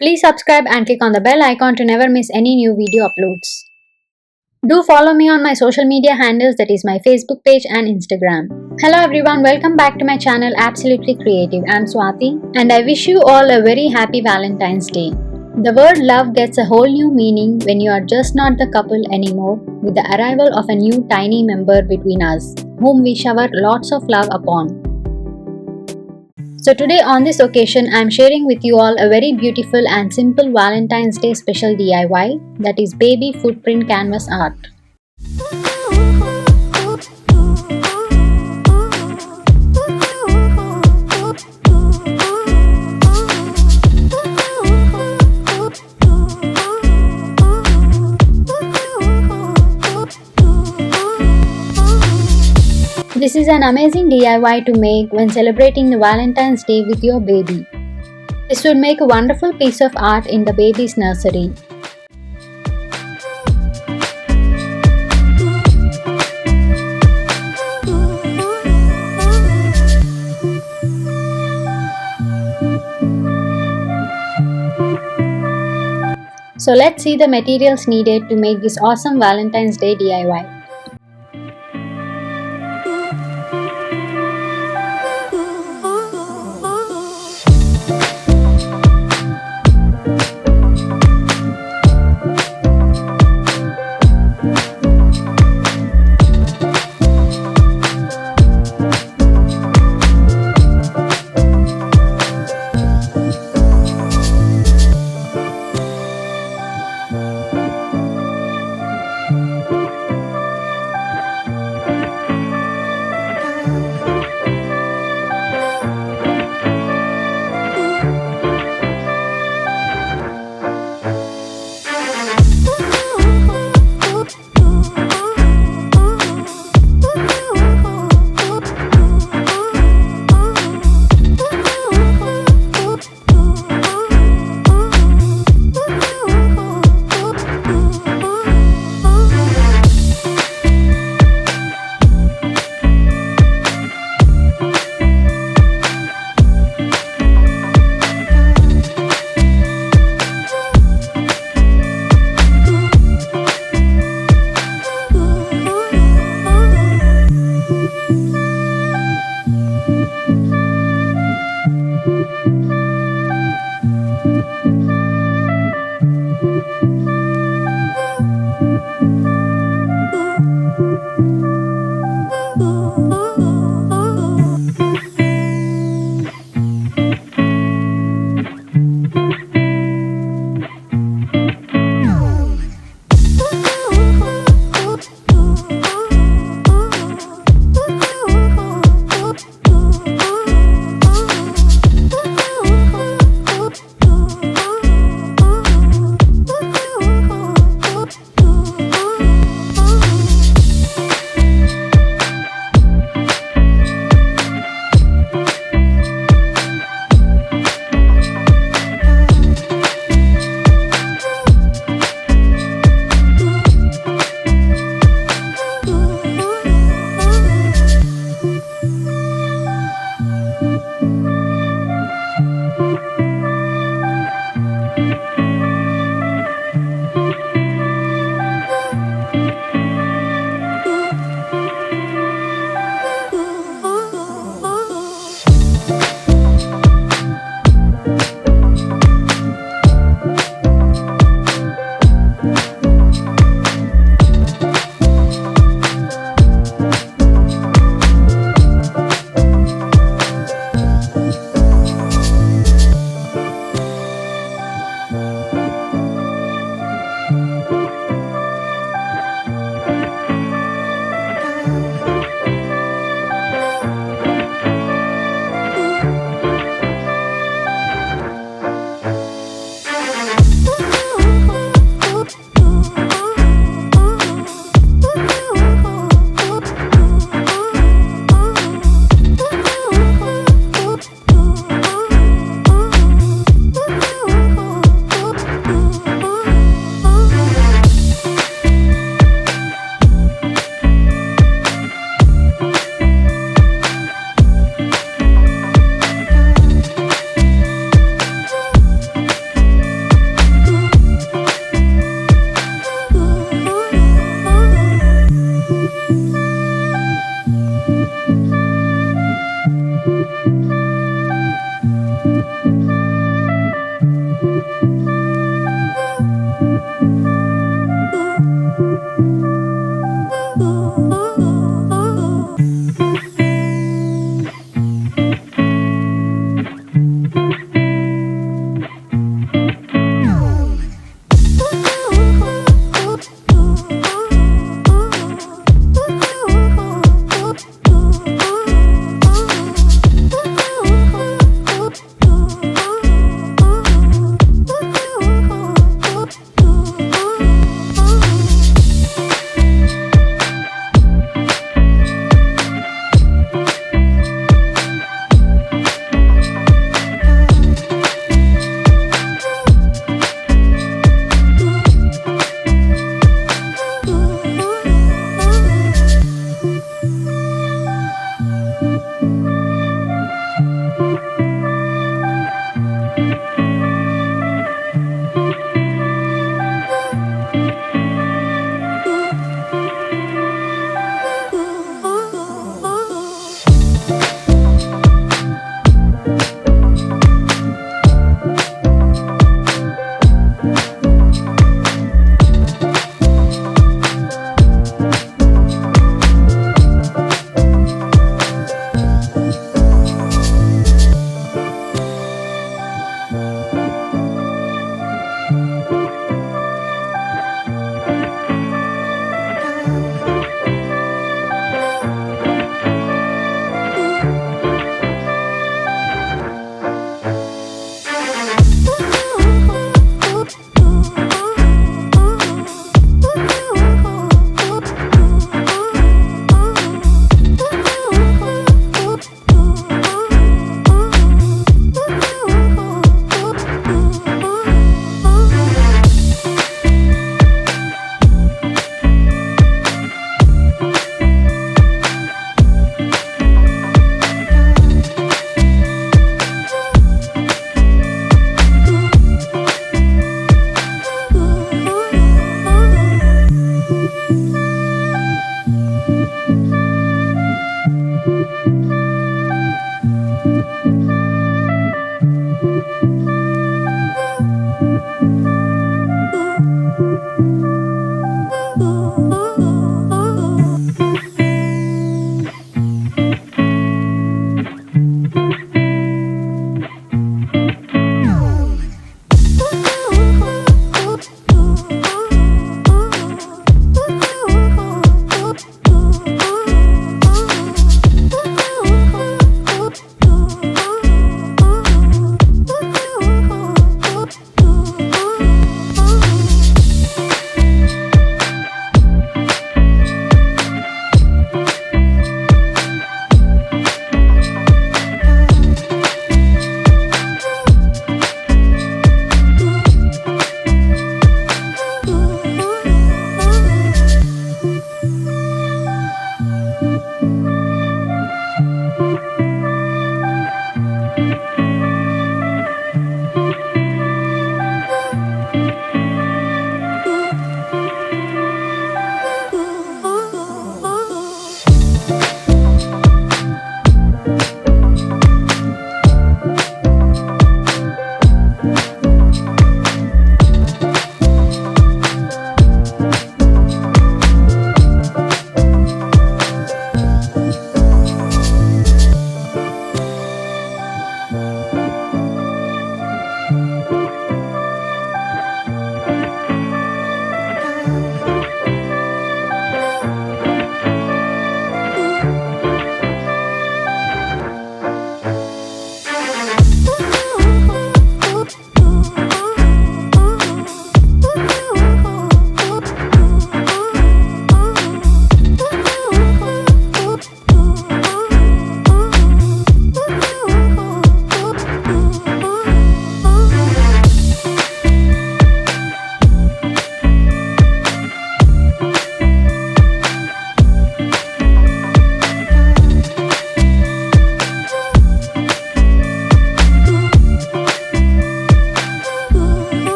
Please subscribe and click on the bell icon to never miss any new video uploads. Do follow me on my social media handles, that is my Facebook page and Instagram. Hello everyone, welcome back to my channel Absolutely Creative. I'm Swathi and I wish you all a very happy Valentine's Day. The word love gets a whole new meaning when you are just not the couple anymore with the arrival of a new tiny member between us, whom we shower lots of love upon. So today on this occasion I am sharing with you all a very beautiful and simple Valentine's Day special DIY, that is baby footprint canvas art. This is an amazing DIY to make when celebrating the Valentine's Day with your baby. This would make a wonderful piece of art in the baby's nursery. So let's see the materials needed to make this awesome Valentine's Day DIY.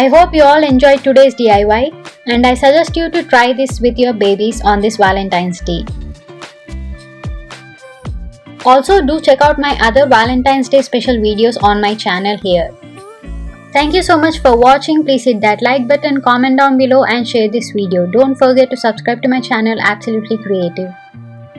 I hope you all enjoyed today's DIY and I suggest you to try this with your babies on this Valentine's Day. Also do check out my other Valentine's Day special videos on my channel here. Thank you so much for watching. Please hit that like button, comment down below and share this video. Don't forget to subscribe to my channel Absolutely Creative.